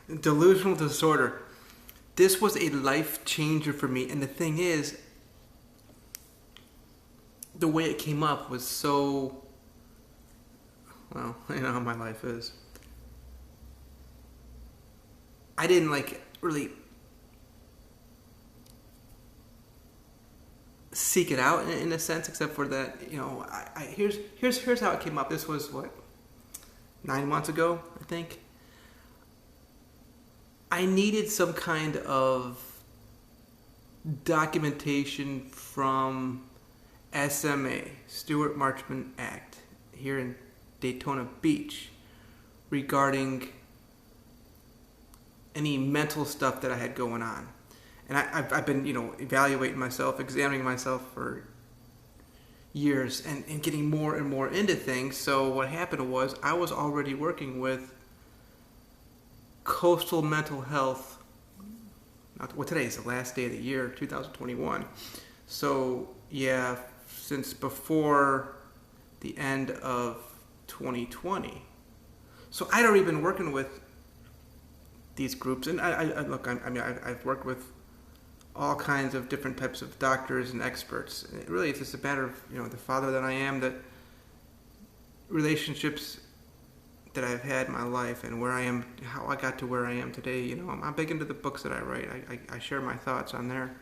Delusional disorder. This was a life changer for me, and the thing is, the way it came up was so, well, you know how my life is. I didn't really seek it out in a sense, except for that, here's how it came up. This was what, 9 months ago, I think. I needed some kind of documentation from SMA, Stewart Marchman Act, here in Daytona Beach, regarding any mental stuff that I had going on. And I've been, evaluating myself, examining myself for years and getting more and more into things. So what happened was I was already working with Coastal Mental Health. Well, today is the last day of the year, 2021. So, yeah, since before the end of 2020. So I'd already been working with these groups. And I've worked with all kinds of different types of doctors and experts. And it's just a matter of, the father that I am, that relationships that I've had in my life and where I am, how I got to where I am today. I'm big into the books that I write. I share my thoughts on there.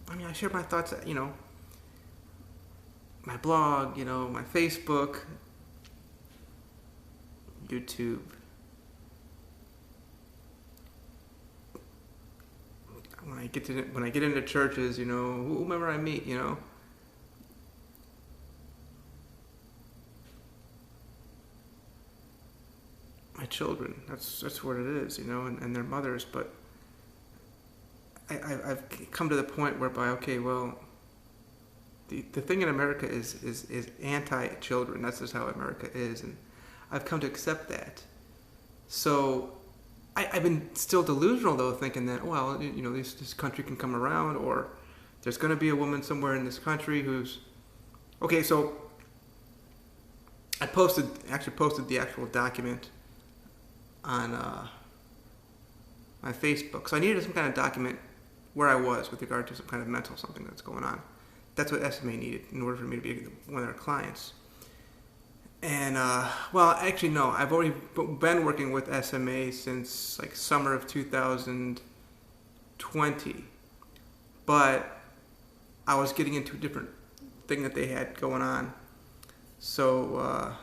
I share my thoughts, my blog, my Facebook, YouTube. When I get into churches, whomever I meet, my children. That's what it is, and their mothers. But I've come to the point whereby, okay, well, the thing in America is anti-children. That's just how America is, and I've come to accept that. So I've been still delusional, though, thinking that, well, this country can come around, or there's going to be a woman somewhere in this country who's... Okay, so I posted the actual document on my Facebook. So I needed some kind of document where I was with regard to some kind of mental something that's going on. That's what SMA needed in order for me to be one of their clients. And, well, actually, no. I've already been working with SMA since, summer of 2020. But I was getting into a different thing that they had going on. So,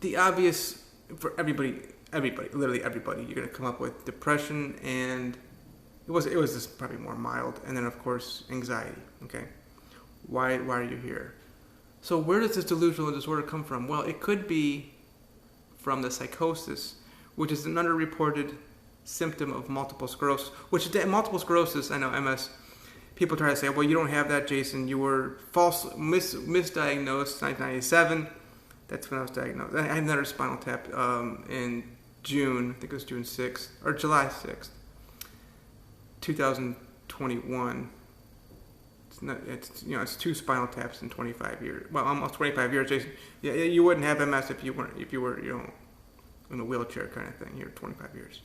the obvious, for everybody, literally everybody, you're going to come up with depression, and it was just probably more mild. And then, of course, anxiety, okay? Why are you here? So where does this delusional disorder come from? Well, it could be from the psychosis, which is an underreported symptom of multiple sclerosis. Multiple sclerosis, I know, MS, people try to say, well, you don't have that, Jason. You were misdiagnosed in 1997. That's when I was diagnosed. I had another spinal tap in June, I think it was June 6th, or July 6th, 2021. It's two spinal taps in 25 years. Well, almost 25 years, Jason. Yeah, you wouldn't have MS if you were, in a wheelchair kind of thing. You're 25 years.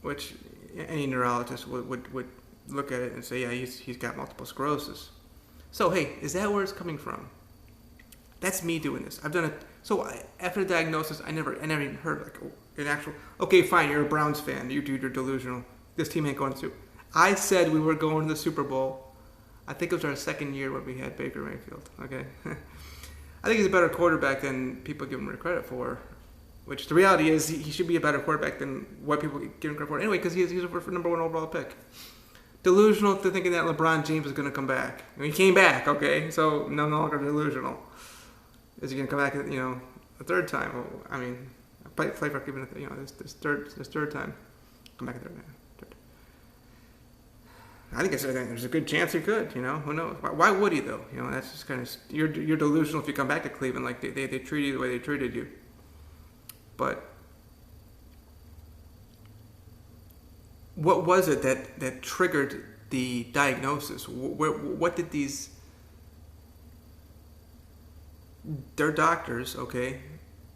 Which any neurologist would look at it and say, yeah, he's got multiple sclerosis. So, hey, is that where it's coming from? That's me doing this. I've done it. So after the diagnosis, I never even heard an actual. Okay, fine, you're a Browns fan. You're delusional. This team ain't going to. I said we were going to the Super Bowl. I think it was our second year when we had Baker Mayfield. Okay, I think he's a better quarterback than people give him credit for. Which the reality is, he should be a better quarterback than what people give him credit for. Anyway, because he's a number one overall pick. Delusional to thinking that LeBron James is going to come back. He came back. Okay, so no longer delusional. Is he going to come back? A third time? Well, I mean, play for even this third time. Come back a third time. I think there's a good chance he could. Who knows? Why would he though? That's just kind of you're delusional if you come back to Cleveland like they treat you the way they treated you. But what was it that triggered the diagnosis. What did these... They're doctors, okay?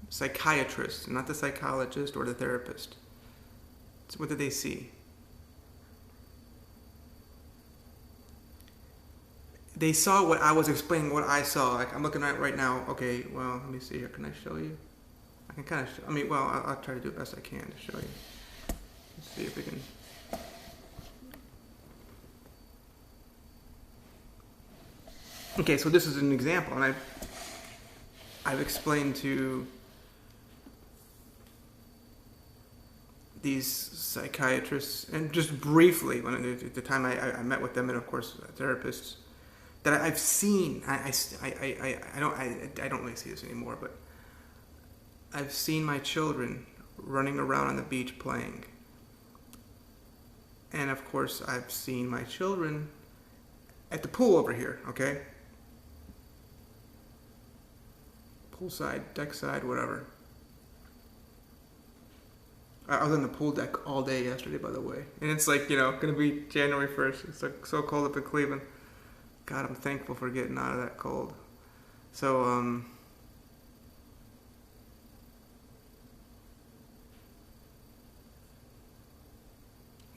Psychiatrists, not the psychologist or the therapist. So what did they see? They saw what I was explaining, what I saw. Like, I'm looking at it right now. Okay, well, let me see here. Can I show you? I can kind of I'll try to do the best I can to show you. Let's see if we can. Okay, so this is an example, and I've explained to these psychiatrists, and just briefly, at the time I met with them, and of course therapists, that I've seen. I don't really see this anymore, but I've seen my children running around on the beach playing, and of course I've seen my children at the pool over here. Okay, poolside, deck side, whatever. I was on the pool deck all day yesterday, by the way. And it's like, going to be January 1st. It's like so cold up in Cleveland. God, I'm thankful for getting out of that cold. So,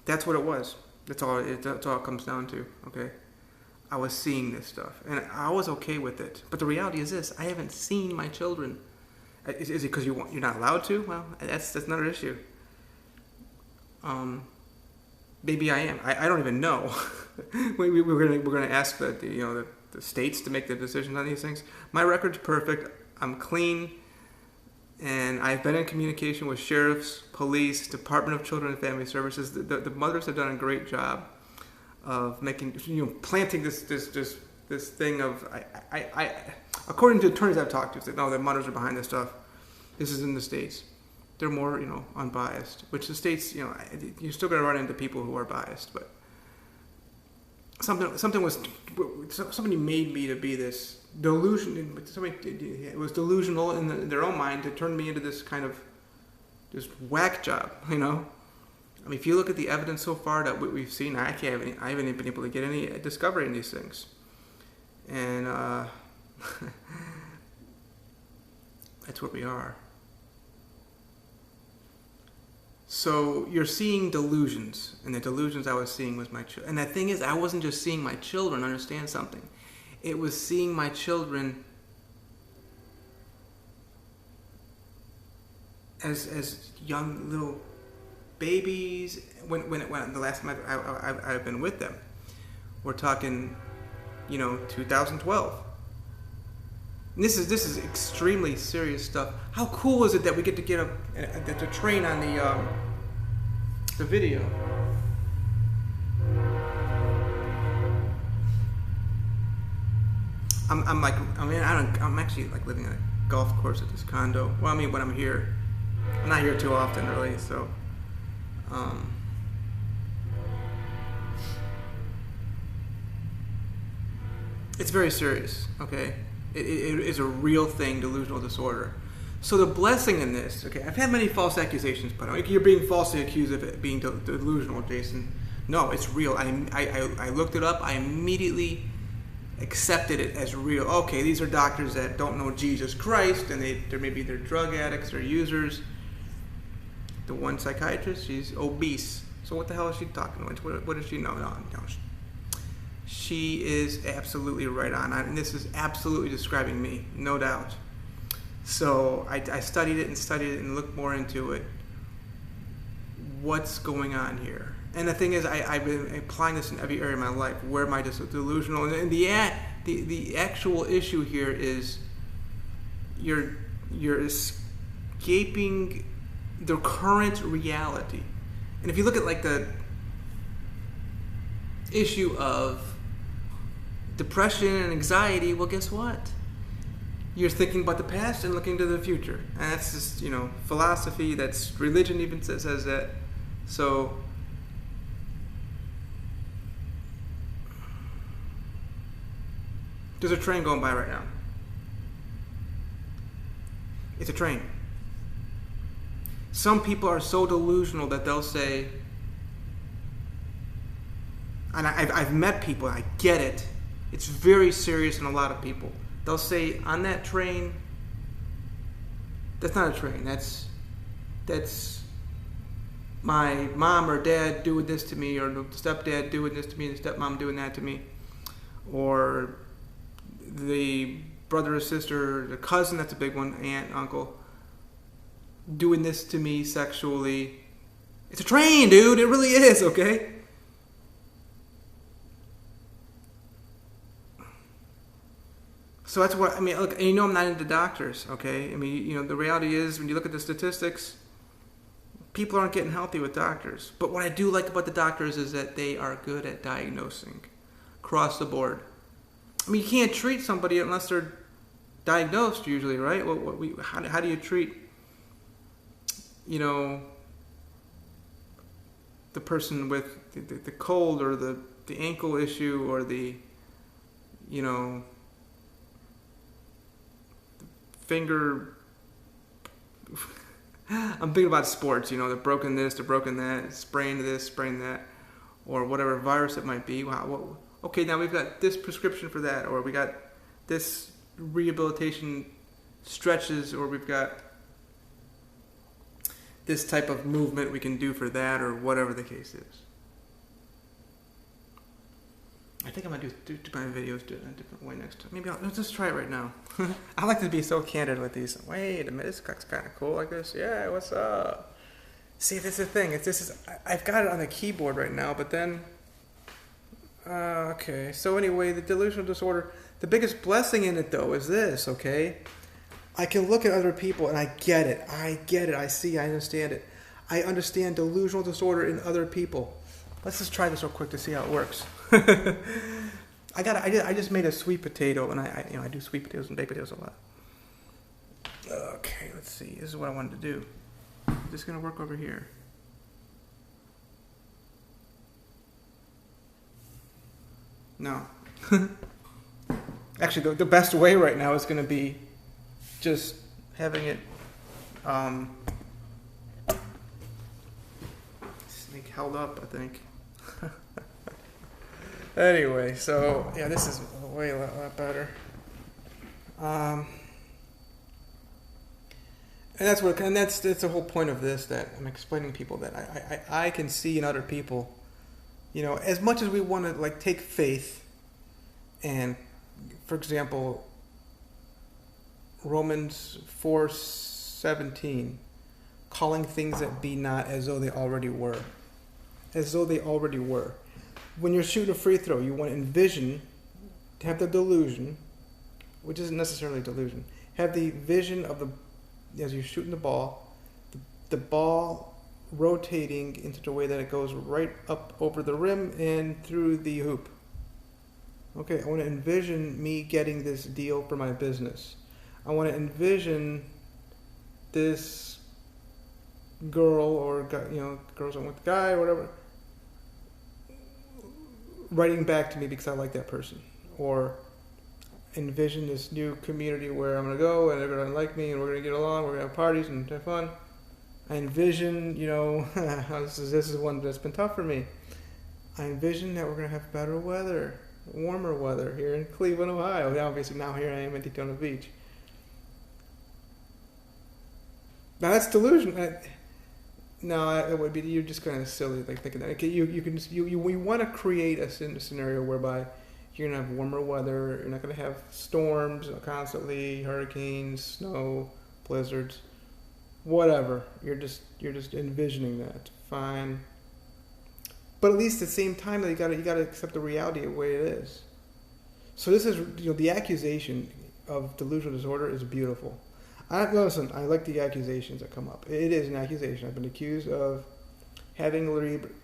that's what it was. That's all it comes down to, okay? I was seeing this stuff. And I was okay with it. But the reality is this. I haven't seen my children. Is it because you're not allowed to? Well, that's another issue. Maybe I am. I don't even know. we're gonna ask the states to make the decisions on these things. My record's perfect. I'm clean, and I've been in communication with sheriffs, police, Department of Children and Family Services. The mothers have done a great job of making planting this thing of I according to attorneys I've talked to, said no, the mothers are behind this stuff. This is in the states. They're more, unbiased, which the states, you're still going to run into people who are biased, but somebody made me to be this delusion. It was delusional in their own mind to turn me into this kind of just whack job, I mean, if you look at the evidence so far that we've seen, I haven't been able to get any discovery in these things, and that's what we are. So you're seeing delusions, and the delusions I was seeing was my children. And the thing is, I wasn't just seeing my children. Understand something? It was seeing my children as young little babies. When the last time I've been with them, we're talking, 2012. And this is extremely serious stuff. How cool is it that we get to get the train on the video? I'm actually like living on a golf course at this condo. Well, when I'm here, I'm not here too often really. So, it's very serious. Okay. It is a real thing, delusional disorder. So the blessing in this, okay, I've had many false accusations put on. You're being falsely accused of it being delusional, Jason. No, it's real. I looked it up. I immediately accepted it as real. Okay, these are doctors that don't know Jesus Christ, and they're drug addicts or users. The one psychiatrist, she's obese. So what the hell is she talking about? What does she know? No. She is absolutely right on. And this is absolutely describing me, no doubt. So I studied it and looked more into it. What's going on here? And the thing is, I've been applying this in every area of my life. Where am I just delusional? And the actual issue here is you're escaping the current reality. And if you look at like the issue of depression and anxiety, well, guess what? You're thinking about the past and looking to the future. And that's just, philosophy, that's religion even says that. So, there's a train going by right now. It's a train. Some people are so delusional that they'll say, and I've met people, I get it. It's very serious in a lot of people. They'll say, on that train, that's not a train. That's my mom or dad doing this to me, or the stepdad doing this to me, the stepmom doing that to me, or the brother or sister, the cousin, that's a big one, aunt, uncle, doing this to me sexually. It's a train, dude. It really is, okay? So that's what, I mean, look, and you know I'm not into doctors, okay? I mean, you know, the reality is, when you look at the statistics, people aren't getting healthy with doctors. But what I do like about the doctors is that they are good at diagnosing across the board. I mean, you can't treat somebody unless they're diagnosed usually, right? How do you treat, you know, the person with the cold, or the ankle issue, or the, you know, finger. I'm thinking about sports, you know, they're broken this, they're broken that, sprained this, sprained that, or whatever virus it might be. Wow, okay, now we've got this prescription for that, or we got this rehabilitation stretches, or we've got this type of movement we can do for that, or whatever the case is. I think I'm going to do my videos in a different way next time. Maybe let's just try it right now. I like to be so candid with these. Wait a minute, this looks kind of cool like this. Yeah, what's up? See, this is the thing. I've got it on the keyboard right now, but then... okay, so anyway, the delusional disorder, the biggest blessing in it, though, is this, okay? I can look at other people, and I get it. I see, I understand it. I understand delusional disorder in other people. Let's just try this real quick to see how it works. I just made a sweet potato, and I do sweet potatoes and baked potatoes a lot. Okay, let's see. This is what I wanted to do. Is this gonna work over here? No. Actually, the best way right now is gonna be just having it snake held up, I think. Anyway, so yeah, this is way a lot better. And that's the whole point of this, that I'm explaining to people that I can see in other people, you know, as much as we want to like take faith, and for example, Romans 4:17, calling things that be not as though they already were, as though they already were. When you're shooting a free throw, you want to envision, to have the delusion, which isn't necessarily delusion, have the vision of as you're shooting the ball rotating into the way that it goes right up over the rim and through the hoop. Okay, I want to envision me getting this deal for my business. I want to envision this girl, or you know, girls with the guy or whatever, writing back to me because I like that person, or envision this new community where I'm going to go and they're going to like me and we're going to get along, we're going to have parties and have fun. I envision, you know, this is one that's been tough for me. I envision that we're going to have better weather, warmer weather here in Cleveland, Ohio. Obviously now here I am in Daytona Beach. Now that's delusion. No, it would be, you're just kind of silly, like thinking that. Okay, you want to create a scenario whereby you're gonna have warmer weather, you're not gonna have storms constantly, hurricanes, snow, blizzards, whatever. You're just envisioning that. Fine. But at least at the same time, you gotta accept the reality of the way it is. So this is, you know, the accusation of delusional disorder is beautiful. Listen, I like the accusations that come up. It is an accusation. I've been accused of having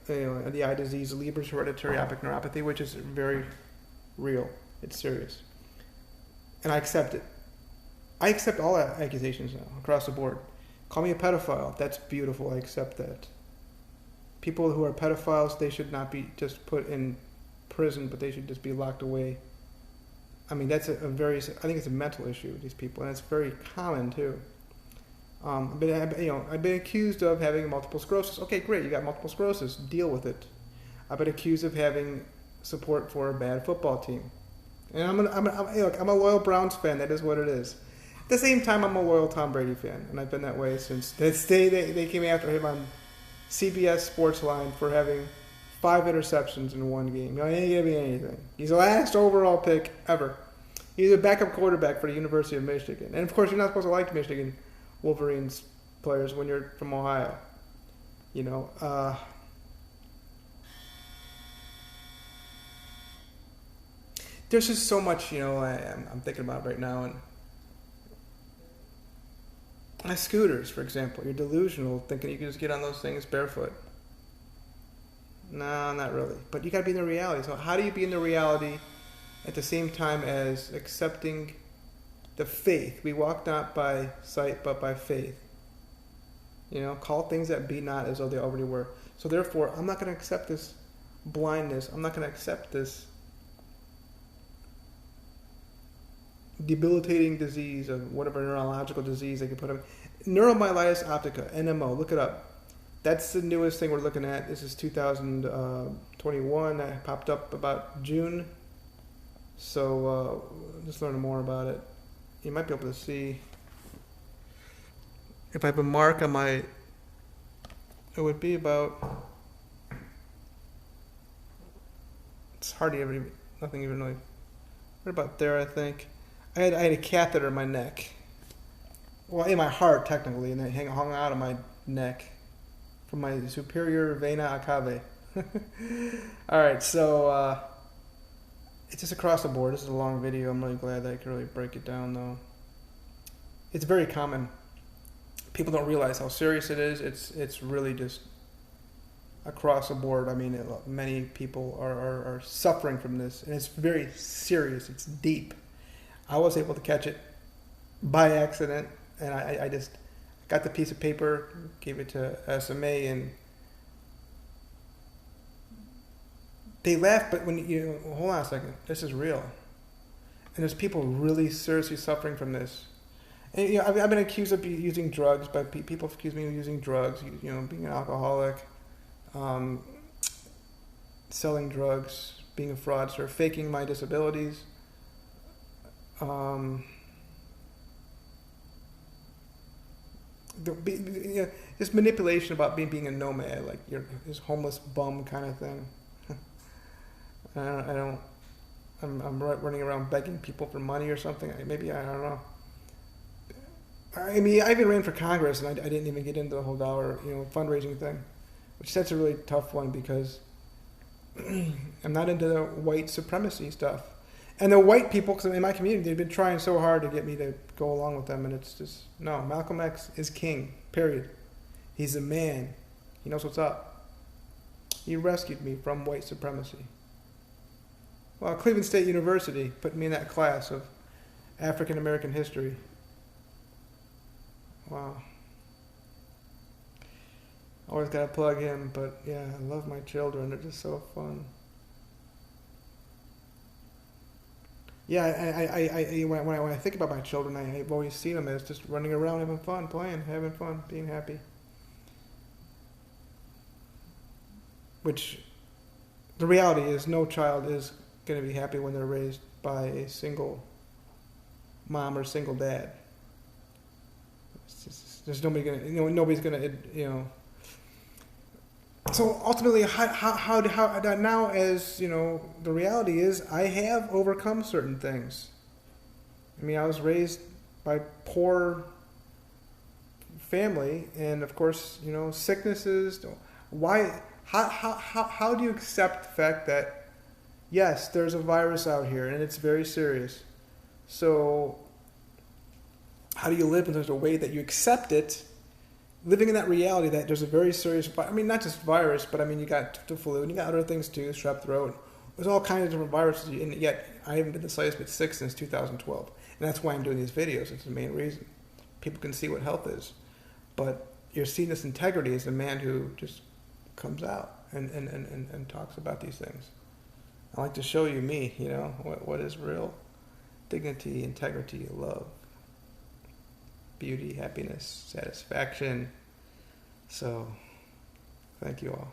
the eye disease, Leber's hereditary optic neuropathy, which is very real. It's serious. And I accept it. I accept all accusations now, across the board. Call me a pedophile. That's beautiful. I accept that. People who are pedophiles, they should not be just put in prison, but they should just be locked away. I mean, that's I think it's a mental issue with these people, and it's very common too. I've been accused of having multiple sclerosis. Okay, great, you got multiple sclerosis. Deal with it. I've been accused of having support for a bad football team. And I'm a loyal Browns fan. That is what it is. At the same time, I'm a loyal Tom Brady fan, and I've been that way since this day they came after him on CBS Sportsline for having 5 interceptions in one game. He ain't giving me anything. He's the last overall pick ever. He's a backup quarterback for the University of Michigan, and of course, you're not supposed to like Michigan Wolverines players when you're from Ohio. You know. There's just so much, I'm thinking about right now, and scooters, for example. You're delusional, thinking you can just get on those things barefoot. No, not really. But you got to be in the reality. So how do you be in the reality at the same time as accepting the faith? We walk not by sight, but by faith. Call things that be not as though they already were. So therefore, I'm not going to accept this blindness. I'm not going to accept this debilitating disease of whatever neurological disease they could put on. Neuromyelitis optica, NMO, look it up. That's the newest thing we're looking at. This is 2021. That popped up about June. So just learn more about it. You might be able to see. If I have a mark on my, it would be about, it's hardly ever, nothing even really, right about there, I think. I had a catheter in my neck. Well, in my heart, technically, and it hung out of my neck from my superior vena cava. All right, so it's just across the board. This is a long video. I'm really glad that I could really break it down, though. It's very common. People don't realize how serious it is. It's really just across the board. I mean, many people are suffering from this, and it's very serious. It's deep. I was able to catch it by accident, and I just got the piece of paper, gave it to SMA, and they laugh. But when hold on a second, this is real, and there's people really seriously suffering from this. And I've been accused of using drugs, by people accuse me of using drugs. Being an alcoholic, selling drugs, being a fraudster, faking my disabilities. This manipulation about being a nomad, like you're this homeless bum kind of thing. I'm running around begging people for money or something. Maybe, I don't know. I mean, I even ran for Congress, and I didn't even get into the whole dollar, fundraising thing, which that's a really tough one because I'm not into the white supremacy stuff. And the white people, because in my community, they've been trying so hard to get me to go along with them, and it's just, no, Malcolm X is king, period. He's a man. He knows what's up. He rescued me from white supremacy. Well, Cleveland State University put me in that class of African American history. Wow. Always got to plug him, but yeah, I love my children. They're just so fun. Yeah, when I think about my children, I've always seen them as just running around, having fun, playing, having fun, being happy. Which, the reality is, no child is going to be happy when they're raised by a single mom or single dad. There's nobody going to, nobody's going to, So ultimately, how now, as the reality is, I have overcome certain things. I mean, I was raised by poor family, and of course, sicknesses. Why? How do you accept the fact that yes, there's a virus out here and it's very serious? So, how do you live in such a way that you accept it? Living in that reality that there's a very serious, not just virus, but you got the flu and you got other things too, strep throat. There's all kinds of different viruses, and yet I haven't been the slightest bit sick since 2012. And that's why I'm doing these videos. It's the main reason. People can see what health is. But you're seeing this integrity as a man who just comes out and talks about these things. I like to show you me, what is real dignity, integrity, love, beauty, happiness, satisfaction. So, thank you all.